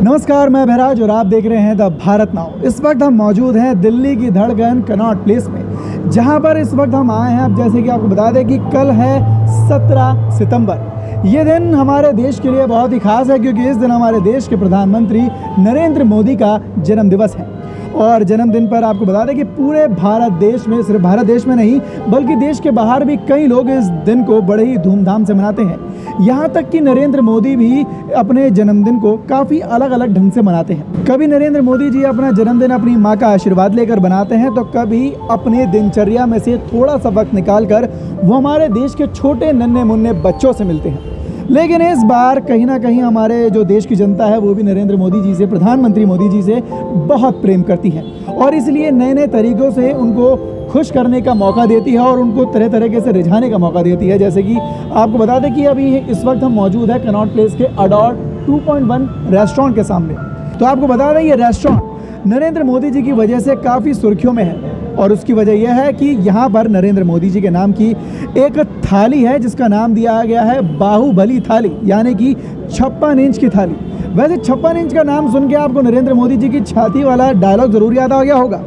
नमस्कार, मैं बहराज और आप देख रहे हैं द भारत नाउ। इस वक्त हम मौजूद हैं दिल्ली की धड़कन कनॉट प्लेस में, जहां पर इस वक्त हम आए हैं। अब जैसे कि आपको बता दें कि कल है 17 सितंबर। ये दिन हमारे देश के लिए बहुत ही खास है, क्योंकि इस दिन हमारे देश के प्रधानमंत्री नरेंद्र मोदी का जन्मदिवस है। और जन्मदिन पर आपको बता दें कि पूरे भारत देश में, सिर्फ भारत देश में नहीं बल्कि देश के बाहर भी कई लोग इस दिन को बड़े ही धूमधाम से मनाते हैं। यहाँ तक कि नरेंद्र मोदी भी अपने जन्मदिन को काफ़ी अलग अलग ढंग से मनाते हैं। कभी नरेंद्र मोदी जी अपना जन्मदिन अपनी माँ का आशीर्वाद लेकर बनाते हैं, तो कभी अपने दिनचर्या में से थोड़ा सा वक्त निकाल कर वो हमारे देश के छोटे नन्हे मुन्ने बच्चों से मिलते हैं। लेकिन इस बार कहीं ना कहीं हमारे जो देश की जनता है वो भी नरेंद्र मोदी जी से, प्रधानमंत्री मोदी जी से बहुत प्रेम करती है, और इसलिए नए नए तरीक़ों से उनको खुश करने का मौका देती है और उनको तरह तरीके से रिझाने का मौका देती है। जैसे कि आपको बता दें कि अभी इस वक्त हम मौजूद है कनॉट प्लेस के अडोर 2.1 रेस्टोरेंट के सामने। तो आपको बता दें ये रेस्टोरेंट नरेंद्र मोदी जी की वजह से काफ़ी सुर्खियों में है, और उसकी वजह यह है कि यहाँ पर नरेंद्र मोदी जी के नाम की एक थाली है जिसका नाम दिया गया है बाहुबली थाली, यानी कि 56 इंच की थाली। वैसे 56 इंच का नाम सुन के आपको नरेंद्र मोदी जी की छाती वाला डायलॉग ज़रूर याद आ गया होगा,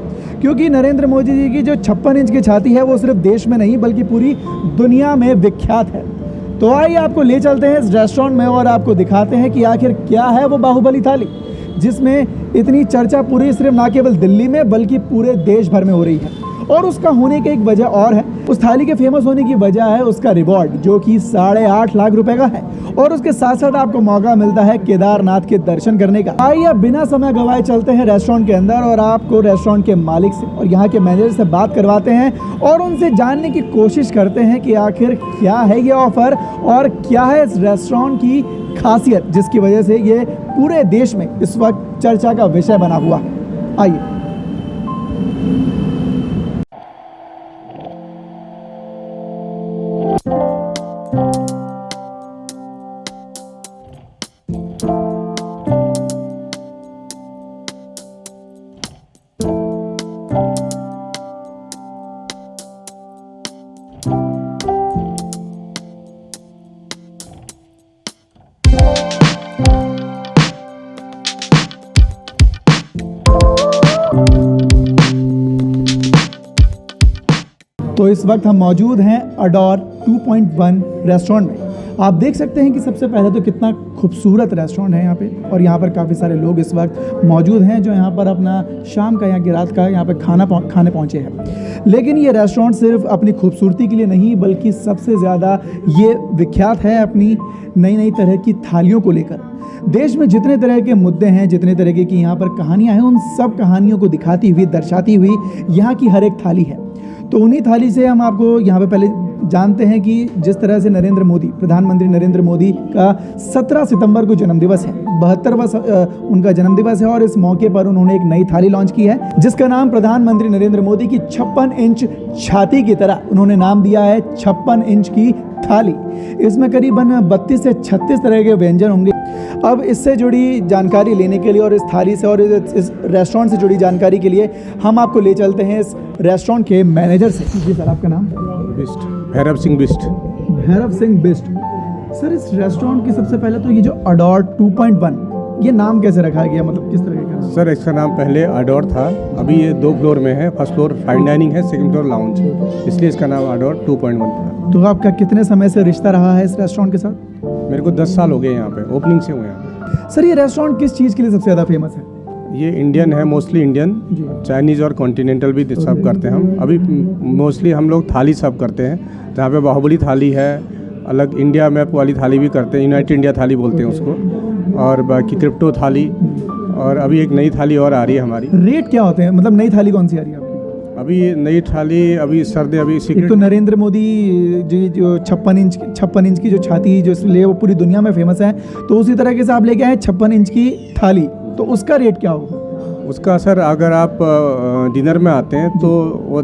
क्योंकि नरेंद्र मोदी जी की जो 56 इंच की छाती है वो सिर्फ देश में नहीं बल्कि पूरी दुनिया में विख्यात है। तो आइए आपको ले चलते हैं इस रेस्टोरेंट में और आपको दिखाते हैं कि आखिर क्या है वो बाहुबली थाली, जिसमें इतनी चर्चा पूरी सिर्फ ना केवल दिल्ली में बल्कि पूरे देश भर में हो रही है। और उसका होने की एक वजह और है। उस थाली के फेमस होने की वजह है उसका रिवॉर्ड, जो कि 8.5 लाख रुपए का है, और उसके साथ साथ आपको मौका मिलता है केदारनाथ के दर्शन करने का। आइए बिना समय गवाए चलते हैं रेस्टोरेंट के अंदर और आपको रेस्टोरेंट के मालिक से और यहाँ के मैनेजर से बात करवाते हैं और उनसे जानने की कोशिश करते हैं कि आखिर क्या है ये ऑफ़र और क्या है इस रेस्टोरेंट की खासियत, जिसकी वजह से ये पूरे देश में इस वक्त चर्चा का विषय बना हुआ है। आइए। तो इस वक्त हम मौजूद हैं अडोर 2.1 रेस्टोरेंट में। आप देख सकते हैं कि सबसे पहले तो कितना खूबसूरत रेस्टोरेंट है यहाँ पे, और यहाँ पर काफ़ी सारे लोग इस वक्त मौजूद हैं जो यहाँ पर अपना शाम का या कि रात का यहाँ पर खाने पहुँचे हैं। लेकिन ये रेस्टोरेंट सिर्फ अपनी खूबसूरती के लिए नहीं बल्कि सबसे ज़्यादा ये विख्यात है अपनी नई नई तरह की थालियों को लेकर। देश में जितने तरह के मुद्दे हैं, जितने तरह की यहाँ पर कहानियाँ हैं, उन सब कहानियों को दिखाती हुई, दर्शाती हुई यहाँ की हर एक थाली है। तो उन्हीं थाली से हम आपको यहाँ पे पहले जानते हैं कि जिस तरह से नरेंद्र मोदी, प्रधानमंत्री नरेंद्र मोदी का 17 सितंबर को जन्मदिवस है, 72वां उनका जन्मदिवस है, और इस मौके पर उन्होंने एक नई थाली लॉन्च की है जिसका नाम प्रधानमंत्री नरेंद्र मोदी की 56 इंच छाती की तरह उन्होंने नाम दिया है 56 इंच की थाली। इसमें करीबन 32 से 36 तरह के व्यंजन होंगे। अब इससे जुड़ी जानकारी लेने के लिए और इस थाली से और इस रेस्टोरेंट से जुड़ी जानकारी के लिए हम आपको ले चलते हैं इस रेस्टोरेंट के मैनेजर से। जी सर, आपका नाम? बिस्ट, भैरव सिंह बिस्ट। भैरव सिंह बिस्ट। सर, इस रेस्टोरेंट की सबसे पहले तो ये जो अडोर 2.1 ये नाम कैसे रखा गया, मतलब किस तरह का? सर, इसका नाम पहले अडोर था, अभी ये 2 फ्लोर में है। फर्स्ट फ्लोर फाइन डाइनिंग है, सेकंड फ्लोर लाउंज, इसलिए इसका नाम अडोर 2.1 था। तो आपका कितने समय से रिश्ता रहा है इस रेस्टोरेंट के साथ? मेरे को 10 साल हो गए यहाँ पे, ओपनिंग से हुए हैं। सर, ये रेस्टोरेंट किस चीज़ के लिए सबसे ज़्यादा फेमस है? ये इंडियन है, मोस्टली इंडियन, चाइनीज़ और कॉन्टिनेंटल भी सर्व करते हैं हम। अभी मोस्टली हम लोग थाली सर्व करते हैं, जहाँ पे बाहुबली थाली है, अलग इंडिया मैप वाली थाली भी करते हैं, यूनाइटेड इंडिया थाली बोलते हैं उसको, और बाकी क्रिप्टो थाली, और अभी एक नई थाली और आ रही है हमारी। रेट क्या होते हैं, मतलब नई थाली कौन सी आ रही है आपकी? अभी नई थाली अभी सर्दे अभी एक तो नरेंद्र मोदी जी जो 56 इंच की जो छाती जो इसलिए वो पूरी दुनिया में फेमस है, तो उसी तरीके से आप लेके आए 56 इंच की थाली, तो उसका रेट क्या होगा? उसका सर, अगर आप डिनर में आते हैं तो वो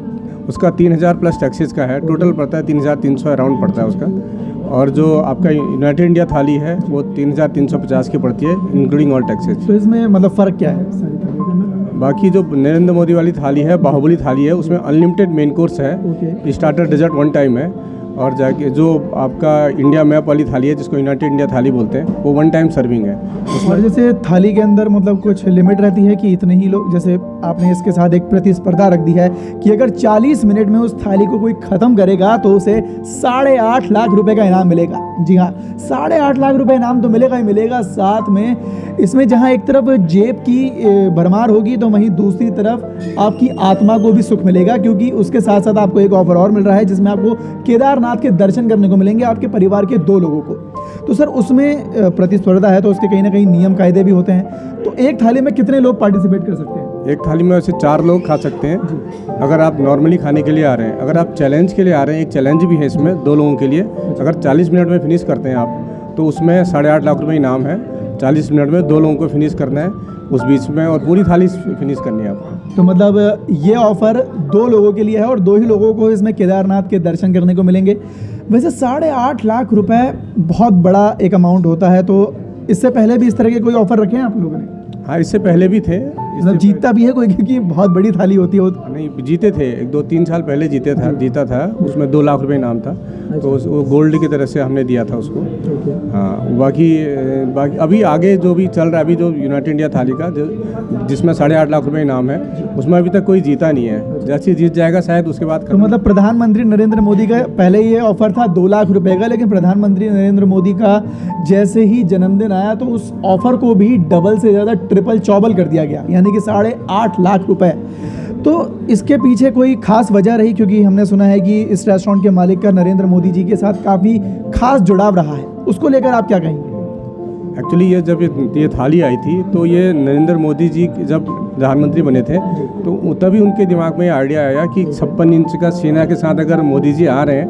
उसका 3000 प्लस टैक्सेस का है, टोटल पड़ता है 3300 अराउंड पड़ता है उसका। और जो आपका यूनाइटेड इंडिया थाली है वो 3350 की पड़ती है इंक्लूडिंग ऑल टैक्सेस। तो इसमें मतलब फ़र्क क्या है सारी थालियों में? बाकी जो नरेंद्र मोदी वाली थाली है, बाहुबली थाली है, उसमें अनलिमिटेड मेन कोर्स है, स्टार्टर डेजर्ट 1 टाइम है, और जाके जो आपका इंडिया मैप वाली थाली है, जिसको यूनाइटेड इंडिया थाली बोलते हैं, वो 1 टाइम सर्विंग है। और जैसे थाली के अंदर मतलब कुछ लिमिट रहती है कि इतने ही लोग, जैसे आपने इसके साथ एक प्रतिस्पर्धा रख दी है कि अगर 40 मिनट में उस थाली को कोई ख़त्म करेगा तो उसे 8.5 लाख रुपए का इनाम मिलेगा। जी हाँ, 8.5 लाख रुपए इनाम तो मिलेगा ही मिलेगा, साथ में इसमें जहाँ एक तरफ जेब की भरमार होगी तो वहीं दूसरी तरफ आपकी आत्मा को भी सुख मिलेगा, क्योंकि उसके साथ साथ आपको एक ऑफर और मिल रहा है जिसमें आपको केदारनाथ के दर्शन करने को मिलेंगे आपके परिवार के 2 लोगों को। तो सर उसमें प्रतिस्पर्धा है तो उसके कहीं ना कहीं नियम कायदे भी होते हैं। तो एक थाली में कितने लोग पार्टिसिपेट कर सकते हैं? एक थाली में वैसे 4 लोग खा सकते हैं अगर आप नॉर्मली खाने के लिए आ रहे हैं। अगर आप चैलेंज के लिए आ रहे हैं, एक चैलेंज भी है इसमें 2 लोगों के लिए। अगर 40 मिनट में फिनिश करते हैं आप तो उसमें 8.5 लाख रुपए इनाम है। 40 मिनट में 2 लोगों को फिनिश करना है उस बीच में, और पूरी थाली फिनिश करनी है आपको। तो मतलब ये ऑफ़र 2 लोगों के लिए है और 2 ही लोगों को इसमें केदारनाथ के दर्शन करने को मिलेंगे। वैसे 8.5 लाख रुपए बहुत बड़ा एक अमाउंट होता है, तो इससे पहले भी इस तरह के कोई ऑफ़र रखे हैं आप लोगों ने? हाँ, इससे पहले भी थे। मतलब जीतता भी है कोई, क्योंकि बहुत बड़ी थाली होती है? नहीं, जीते थे, 1-2-3 साल पहले जीता था। उसमें 2 लाख रुपए इनाम था, तो वो गोल्ड की तरह से हमने दिया था उसको। हाँ, बाकी अभी आगे जो भी चल रहा है, अभी जो यूनाइटेड इंडिया थाली का जिसमें 8.5 लाख रुपए इनाम है, उसमें अभी तक कोई जीता नहीं है। जैसे जीत जाएगा शायद उसके बाद। तो मतलब प्रधानमंत्री नरेंद्र मोदी का पहले ये ऑफर था 2 लाख रुपए का, लेकिन प्रधानमंत्री नरेंद्र मोदी का जैसे ही जन्मदिन आया तो उस ऑफर को भी डबल से ज़्यादा ट्रिपल चौबल कर दिया गया, यानी कि 8.5 लाख रुपए। तो इसके पीछे कोई खास वजह रही? क्योंकि हमने सुना है कि इस रेस्टोरेंट के मालिक का नरेंद्र मोदी जी के साथ काफ़ी खास जुड़ाव रहा है, उसको लेकर आप क्या कहेंगे? एक्चुअली ये जब ये थाली आई थी तो ये नरेंद्र मोदी जी जब प्रधानमंत्री बने थे तो तभी उनके दिमाग में ये आइडिया आया कि 56 इंच का सेना के साथ अगर मोदी जी आ रहे हैं,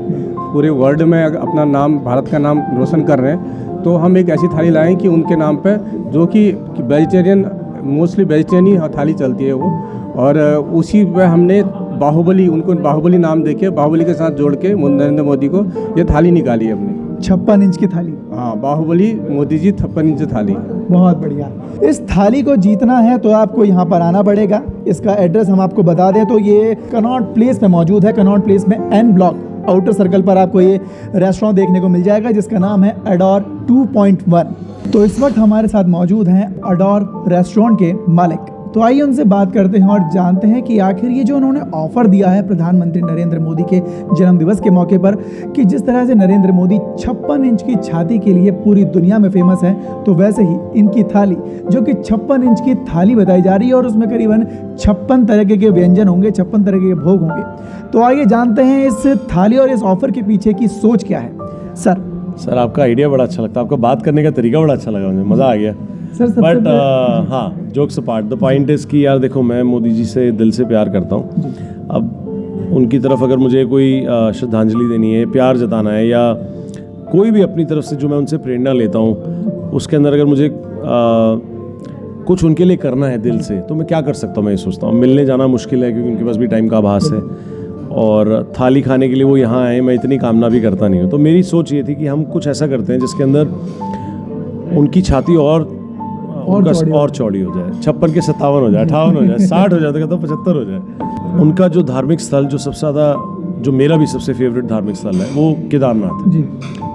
पूरे वर्ल्ड में अपना नाम, भारत का नाम रोशन कर रहे हैं, तो हम एक ऐसी थाली लाएं कि उनके नाम पे, जो कि वेजिटेरियन, मोस्टली वेजिटेरियन ही थाली चलती है वो। और उसी पे हमने बाहुबली, उनको बाहुबली नाम देके बाहुबली के साथ जोड़ के नरेंद्र मोदी को ये थाली निकाली है अपनी। 56 इंच की थाली? हाँ, बाहुबली मोदी जी 56 इंच थाली। बहुत बढ़िया। इस थाली को जीतना है तो आपको यहाँ पर आना पड़ेगा। इसका एड्रेस हम आपको बता दें तो ये कनॉट प्लेस में मौजूद है। कनॉट प्लेस में N ब्लॉक आउटर सर्कल पर आपको ये रेस्टोरेंट देखने को मिल जाएगा जिसका नाम है अडोर 2.1। तो इस वक्त हमारे साथ मौजूद हैं अडोर रेस्टोरेंट के मालिक। तो आइए उनसे बात करते हैं और जानते हैं कि आखिर ये जो उन्होंने ऑफ़र दिया है प्रधानमंत्री नरेंद्र मोदी के जन्मदिवस के मौके पर, कि जिस तरह से नरेंद्र मोदी 56 इंच की छाती के लिए पूरी दुनिया में फेमस है, तो वैसे ही इनकी थाली जो कि 56 इंच की थाली बताई जा रही है और उसमें करीबन 56 तरह के व्यंजन होंगे, 56 तरह के भोग होंगे। तो आइए जानते हैं इस थाली और इस ऑफ़र के पीछे की सोच क्या है। सर आपका आइडिया बड़ा अच्छा लगता है, आपका बात करने का तरीका बड़ा अच्छा लगा, मुझे मज़ा आ गया। बट हाँ, jokes apart, the point is कि यार देखो, मैं मोदी जी से दिल से प्यार करता हूँ। अब उनकी तरफ अगर मुझे कोई श्रद्धांजलि देनी है, प्यार जताना है, या कोई भी अपनी तरफ से जो मैं उनसे प्रेरणा लेता हूँ, उसके अंदर अगर मुझे कुछ उनके लिए करना है दिल से, तो मैं क्या कर सकता हूँ? मैं ये सोचता हूँ। मिलने जाना मुश्किल है क्योंकि उनके पास भी टाइम का आभास है, और थाली खाने के लिए वो यहाँ आए, मैं इतनी कामना भी करता नहीं हूँ। तो मेरी सोच ये थी कि हम कुछ ऐसा करते हैं जिसके अंदर उनकी छाती और चौड़ी हो जाए, 56 के 57 हो जाए, 58 हो जाए, 60 हो जाए, तो 75 हो जाए। उनका जो धार्मिक स्थल, जो सबसे ज़्यादा, जो मेरा भी सबसे फेवरेट धार्मिक स्थल है, वो केदारनाथ है।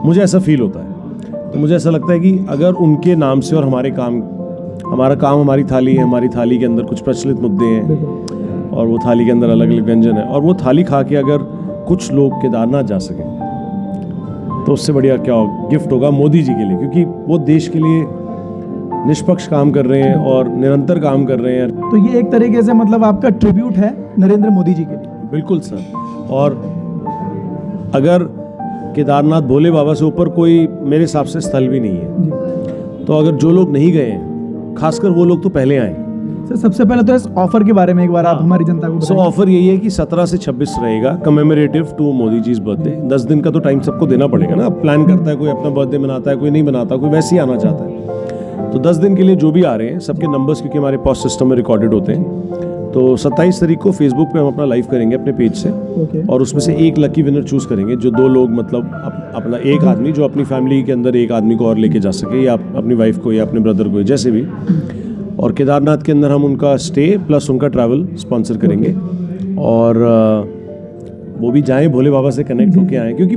मुझे ऐसा फील होता है। तो मुझे ऐसा लगता है कि अगर उनके नाम से और हमारा काम हमारी थाली है, हमारी थाली के अंदर कुछ प्रचलित मुद्दे हैं और वो थाली के अंदर अलग अलग व्यंजन है, और वो थाली खा के अगर कुछ लोग केदारनाथ जा सकें तो उससे बढ़िया क्या गिफ्ट होगा मोदी जी के लिए, क्योंकि वो देश के लिए निष्पक्ष काम कर रहे हैं और निरंतर काम कर रहे हैं। तो ये एक तरीके से मतलब आपका ट्रिब्यूट है नरेंद्र मोदी जी के लिए? बिल्कुल सर। और अगर केदारनाथ भोले बाबा से ऊपर कोई मेरे हिसाब से स्थल भी नहीं है, तो अगर जो लोग नहीं गए हैं, खासकर वो लोग तो पहले आए। सर सबसे पहले तो इस ऑफर के बारे में एक बार आप हमारी जनता को बताएं। ऑफर यही है कि 17 से 26 रहेगा, commemorative to Modi ji birthday. 10 दिन का तो टाइम सबको देना पड़ेगा ना। प्लान करता है, कोई अपना बर्थडे मनाता है, कोई नहीं मनाता, कोई वैसे ही आना चाहता है। तो 10 दिन के लिए जो भी आ रहे हैं, सबके नंबर्स क्योंकि हमारे पॉस्ट सिस्टम में रिकॉर्डेड होते हैं, तो 27 तारीख को फेसबुक पे हम अपना लाइव करेंगे अपने पेज से, और उसमें से एक लकी विनर चूज करेंगे, जो 2 लोग, मतलब अपना एक आदमी जो अपनी फैमिली के अंदर एक आदमी को और लेके जा सके, या अपनी वाइफ को या अपने ब्रदर को, जैसे भी। और केदारनाथ के अंदर हम उनका स्टे प्लस उनका ट्रैवल स्पॉन्सर करेंगे। और वो भी जाएं, भोले बाबा से कनेक्ट होके आएँ, क्योंकि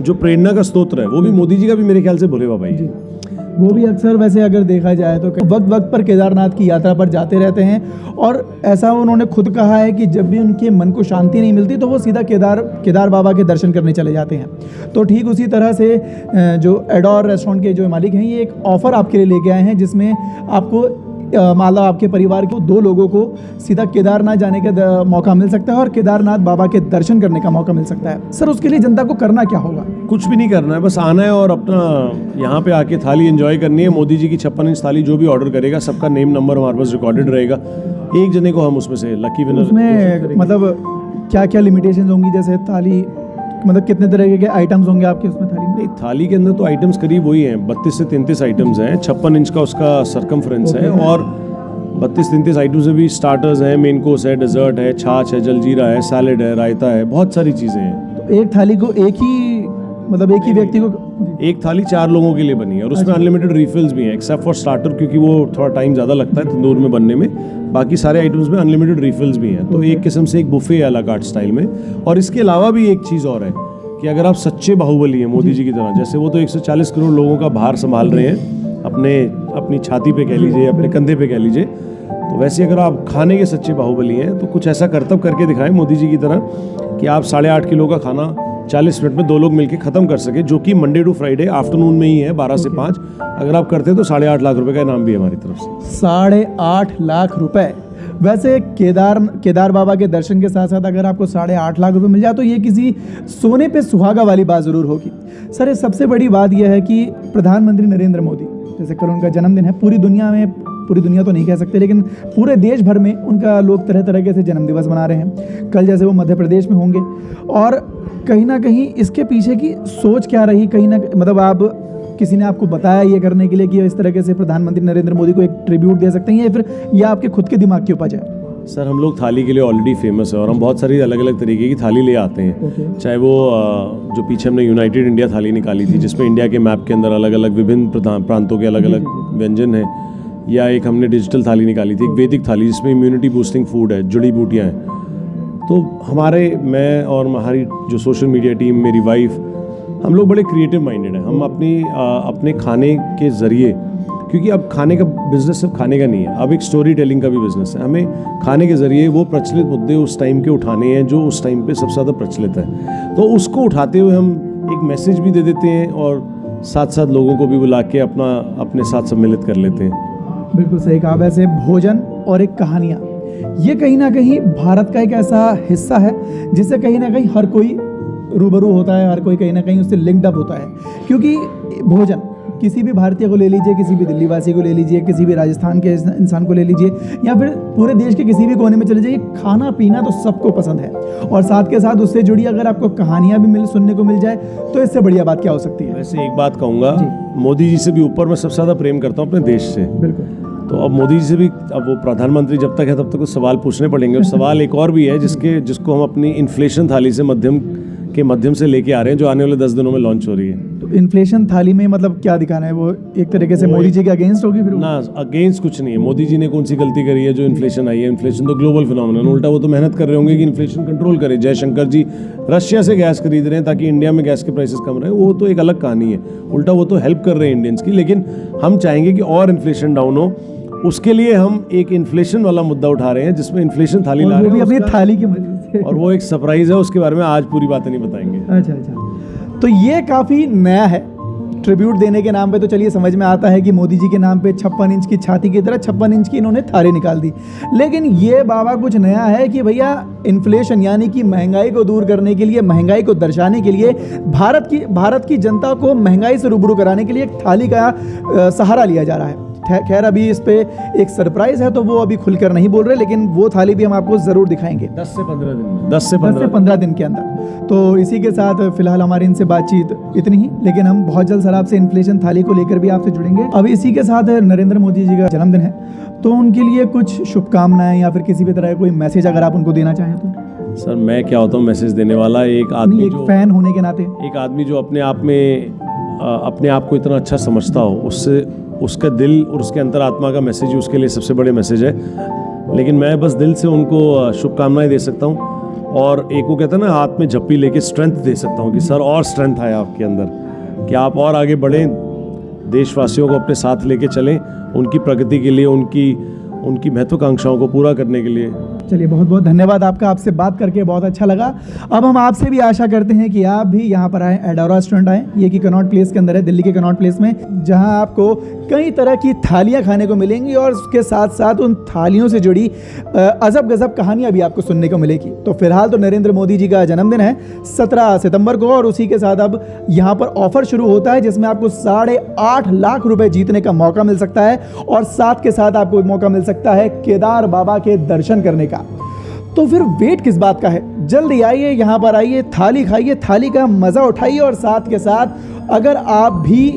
जो प्रेरणा का स्रोत है वो भी मोदी जी का भी मेरे ख्याल से भोले बाबा ही है। वो भी अक्सर वैसे अगर देखा जाए तो वक्त वक्त पर केदारनाथ की यात्रा पर जाते रहते हैं, और ऐसा उन्होंने खुद कहा है कि जब भी उनके मन को शांति नहीं मिलती तो वो सीधा केदार बाबा के दर्शन करने चले जाते हैं। तो ठीक उसी तरह से जो एडोर रेस्टोरेंट के जो मालिक हैं, ये एक ऑफ़र आपके लिए लेके आए हैं जिसमें आपको मान लो आपके परिवार के 2 लोगों को सीधा केदारनाथ जाने का मौका मिल सकता है और केदारनाथ बाबा के दर्शन करने का मौका मिल सकता है। सर, उसके लिए जनता को करना क्या होगा? कुछ भी नहीं करना है, बस आना है और अपना यहाँ पे आके थाली एंजॉय करनी है। मोदी जी की 56 इंच थाली जो भी ऑर्डर करेगा, सबका नेम नंबर हमारे पास रिकॉर्डेड रहेगा। एक जने को हम उसमें से लकी विनर। उसमें मतलब क्या क्या लिमिटेशंस होंगी? जैसे थाली मतलब कितने तरह के आइटम्स होंगे आपके उसमें थाली में? नहीं, थाली के अंदर तो आइटम्स करीब वही हैं, 32 से 33 आइटम्स हैं। 56 इंच का उसका सरकमफ्रेंस है, और 32-33 आइटम्स में भी स्टार्टर्स हैं, मेन कोर्स है, डेजर्ट है, छाछ है, जलजीरा है, सैलेड है, रायता है, बहुत सारी चीज़ें हैं। तो एक थाली को एक ही व्यक्ति को एक थाली 4 लोगों के लिए बनी है, और उसमें अनलिमिटेड रिफिल्स भी हैं, एक्सेप्ट फॉर स्टार्टर, क्योंकि वो थोड़ा टाइम ज़्यादा लगता है तंदूर में बनने में। बाकी सारे आइटम्स में अनलिमिटेड रिफिल्स भी हैं। तो एक किस्म से एक बुफे है अला कार्ट स्टाइल में। और इसके अलावा भी एक चीज़ और है कि अगर आप सच्चे बाहुबली हैं मोदी जी की तरह, जैसे वो तो 140 करोड़ लोगों का भार संभाल रहे हैं अपनी छाती पे कह लीजिए, अपने कंधे पे कह लीजिए, तो वैसे अगर आप खाने के सच्चे बाहुबली हैं तो कुछ ऐसा करतब करके दिखाएं मोदी जी की तरह कि आप 8.5 किलो का खाना 40 मिनट में 2 लोग मिलके ख़त्म कर सके, जो कि मंडे टू फ्राइडे आफ्टरनून में ही है, 12 से 5। अगर आप करते हैं तो 8.5 लाख रुपए का इनाम भी है हमारी तरफ से। 8.5 लाख रुपए। वैसे केदार बाबा के दर्शन के साथ साथ अगर आपको 8.5 लाख रुपए मिल जाए तो ये किसी सोने पे सुहागा वाली बात ज़रूर होगी। सर, ये सबसे बड़ी बात यह है कि प्रधानमंत्री नरेंद्र मोदी, जैसे कल उनका जन्मदिन है, पूरी दुनिया तो नहीं कह सकते, लेकिन पूरे देश भर में उनका लोग तरह तरह से जन्मदिवस मना रहे हैं। कल जैसे वो मध्य प्रदेश में होंगे, और कहीं ना कहीं इसके पीछे की सोच क्या रही, कहीं ना मतलब आप किसी ने आपको बताया ये करने के लिए कि इस तरीके से प्रधानमंत्री नरेंद्र मोदी को एक ट्रिब्यूट दे सकते हैं, या फिर यह आपके खुद के दिमाग की उपज है? सर, हम लोग थाली के लिए ऑलरेडी फेमस है, और हम बहुत सारी अलग अलग तरीके की थाली ले आते हैं। चाहे वो जो पीछे हमने यूनाइटेड इंडिया थाली निकाली थी, जिसमें इंडिया के मैप के अंदर अलग अलग विभिन्न प्रांतों के अलग अलग व्यंजन हैं, या एक हमने डिजिटल थाली निकाली थी, एक वैदिक थाली जिसमें इम्यूनिटी बूस्टिंग फूड है, जड़ी बूटियाँ हैं। तो मैं और हमारी जो सोशल मीडिया टीम, मेरी वाइफ, हम लोग बड़े क्रिएटिव माइंडेड हैं। हम अपने खाने के ज़रिए, क्योंकि अब खाने का बिजनेस सिर्फ खाने का नहीं है, अब एक स्टोरी टेलिंग का भी बिजनेस है। हमें खाने के ज़रिए वो प्रचलित मुद्दे उस टाइम के उठाने हैं जो उस टाइम पे सबसे ज़्यादा प्रचलित है। तो उसको उठाते हुए हम एक मैसेज भी दे देते हैं, और साथ साथ लोगों को भी बुला के अपने साथ सम्मिलित कर लेते हैं। बिल्कुल सही कहा। वैसे भोजन और एक कहानियाँ, ये कहीं ना कहीं भारत का एक ऐसा हिस्सा है जिससे कहीं ना कहीं हर कोई रूबरू होता है, हर कोई कहीं ना कहीं उससे लिंक्ड अप होता है। क्योंकि भोजन, किसी भी भारतीय को ले लीजिए, किसी भी दिल्ली वासी को ले लीजिए, किसी भी राजस्थान के इंसान को ले लीजिए, या फिर पूरे देश के किसी भी कोने में चले जाइए, खाना पीना तो सबको पसंद है। और साथ के साथ उससे जुड़ी अगर आपको कहानियाँ भी सुनने को मिल जाए तो इससे बढ़िया बात क्या हो सकती है? वैसे एक बात कहूँगा, मोदी जी से भी ऊपर मैं सबसे ज़्यादा प्रेम करता हूँ अपने देश से। बिल्कुल। तो अब मोदी जी से भी, अब वो प्रधानमंत्री जब तक है तब तक कुछ सवाल पूछने पड़ेंगे। और सवाल एक और भी है जिसको हम अपनी इन्फ्लेशन थाली से मध्यम से लेके आ रहे हैं, जो आने वाले 10 दिनों में लॉन्च हो रही है। तो इन्फ्लेशन थाली में मतलब क्या दिखाना है? वो एक तरीके से मोदी जी के अगेंस्ट होगी फिर? ना, अगेंस्ट कुछ नहीं है। मोदी जी ने कौन सी गलती करी है जो इन्फ्लेशन आई है? इन्फ्लेशन तो ग्लोबल फिनोमेनन, उल्टा वो तो मेहनत कर रहे होंगे कि इन्फ्लेशन कंट्रोल करे। जयशंकर जी रशिया से गैस खरीद रहे हैं ताकि इंडिया में गैस के प्राइसेस कम रहे, वो तो एक अलग कहानी है। उल्टा वो तो हेल्प कर रहे हैं इंडियंस की। लेकिन हम चाहेंगे कि और इन्फ्लेशन डाउन हो, उसके लिए हम एक इन्फ्लेशन वाला मुद्दा उठा रहे हैं, जिसमें इन्फ्लेशन थाली ला रहे हैं, अपनी थाली की मदद से। और वो एक सरप्राइज है, उसके बारे में आज पूरी बातें नहीं बताएंगे। अच्छा। तो ये काफ़ी नया है ट्रिब्यूट देने के नाम पे। तो चलिए समझ में आता है कि मोदी जी के नाम पे 56 इंच की छाती की तरह 56 इंच की इन्होंने थाली निकाल दी। लेकिन ये बाबा कुछ नया है कि भैया इन्फ्लेशन यानी कि महंगाई को दूर करने के लिए, महंगाई को दर्शाने के लिए, भारत की जनता को महंगाई से रूबरू कराने के लिए एक थाली का सहारा लिया जा रहा है। खैर अभी इस पे एक सरप्राइज है, तो वो अभी खुलकर नहीं बोल रहे, लेकिन वो थाली भी हम आपको ज़रूर दिखाएंगे 10 से 15 दिन में। 10 से 15 दिन के अंदर। तो इसी के साथ फिलहाल हमारी इनसे बातचीत इतनी ही, लेकिन हम बहुत जल्द सर आपसे इन्फ्लेशन थाली को लेकर भी आपसे जुड़ेंगे। अभी इसी के साथ नरेंद्र मोदी जी का जन्मदिन है, तो उनके लिए कुछ शुभकामनाएं या फिर किसी भी तरह का कोई मैसेज अगर आप उनको देना चाहें तो? सर, मैं क्या होता हूँ मैसेज देने वाला? एक आदमी, एक फैन होने के नाते, एक आदमी जो अपने आप को इतना अच्छा समझता हो, उससे उसका दिल और उसके अंतरात्मा का मैसेज ही उसके लिए सबसे बड़े मैसेज है। लेकिन मैं बस दिल से उनको शुभकामनाएं दे सकता हूँ। और एक वो कहते हैं ना, हाथ में झप्पी लेके स्ट्रेंथ दे सकता हूँ कि सर और स्ट्रेंथ आए आपके अंदर, कि आप और आगे बढ़ें, देशवासियों को अपने साथ लेके चलें उनकी प्रगति के लिए, उनकी महत्वाकांक्षाओं को पूरा करने के लिए। चलिए, बहुत बहुत धन्यवाद आपका, आपसे बात करके बहुत अच्छा लगा। अब हम आपसे भी आशा करते हैं कि आप भी यहाँ पर आएँ, एडोरा रेस्टोरेंट आएँ, ये कि कनॉट प्लेस के अंदर है, दिल्ली के कनॉट प्लेस में, जहाँ आपको कई तरह की थालियाँ खाने को मिलेंगी और उसके साथ साथ उन थालियों से जुड़ी अजब गजब कहानियाँ भी आपको सुनने को मिलेगी। तो फिलहाल तो नरेंद्र मोदी जी का जन्मदिन है 17 सितंबर को, और उसी के साथ अब यहाँ पर ऑफर शुरू होता है जिसमें आपको 8.5 लाख रुपए जीतने का मौका मिल सकता है, और साथ के साथ आपको मौका मिल सकता है केदार बाबा के दर्शन करने का। तो फिर वेट किस बात का है, जल्दी आइए, यहाँ पर आइए, थाली खाइए, थाली का मज़ा उठाइए, और साथ के साथ अगर आप भी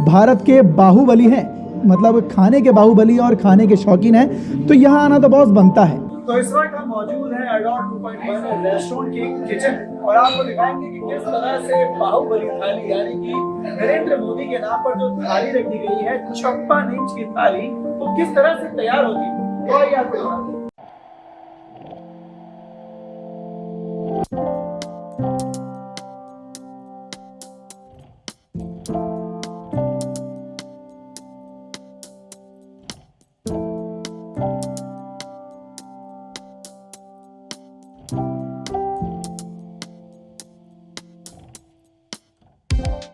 भारत के बाहुबली हैं, मतलब खाने के बाहुबली और खाने के शौकीन हैं, तो यहाँ आना तो बहुत बनता है। तो इस वक्त हम मौजूद हैं एडोरा 2.1 रेस्टोरेंट के किचन, और आपको दिखाएंगे कि किस तरह से बाहुबली थाली, यानी कि नरेंद्र मोदी के नाम पर जो थाली रखी गई है 56 इंच की थाली, तो किस तरह से तैयार होती है, तो आइए आपको दिखाते हैं।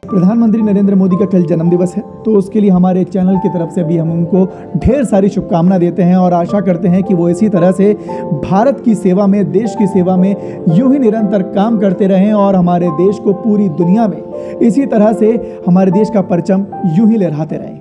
प्रधानमंत्री नरेंद्र मोदी का कल जन्मदिवस है, तो उसके लिए हमारे चैनल की तरफ से भी हम उनको ढेर सारी शुभकामनाएं देते हैं, और आशा करते हैं कि वो इसी तरह से भारत की सेवा में, देश की सेवा में यूं ही निरंतर काम करते रहें, और हमारे देश को पूरी दुनिया में इसी तरह से हमारे देश का परचम यूं ही लहराते रहें।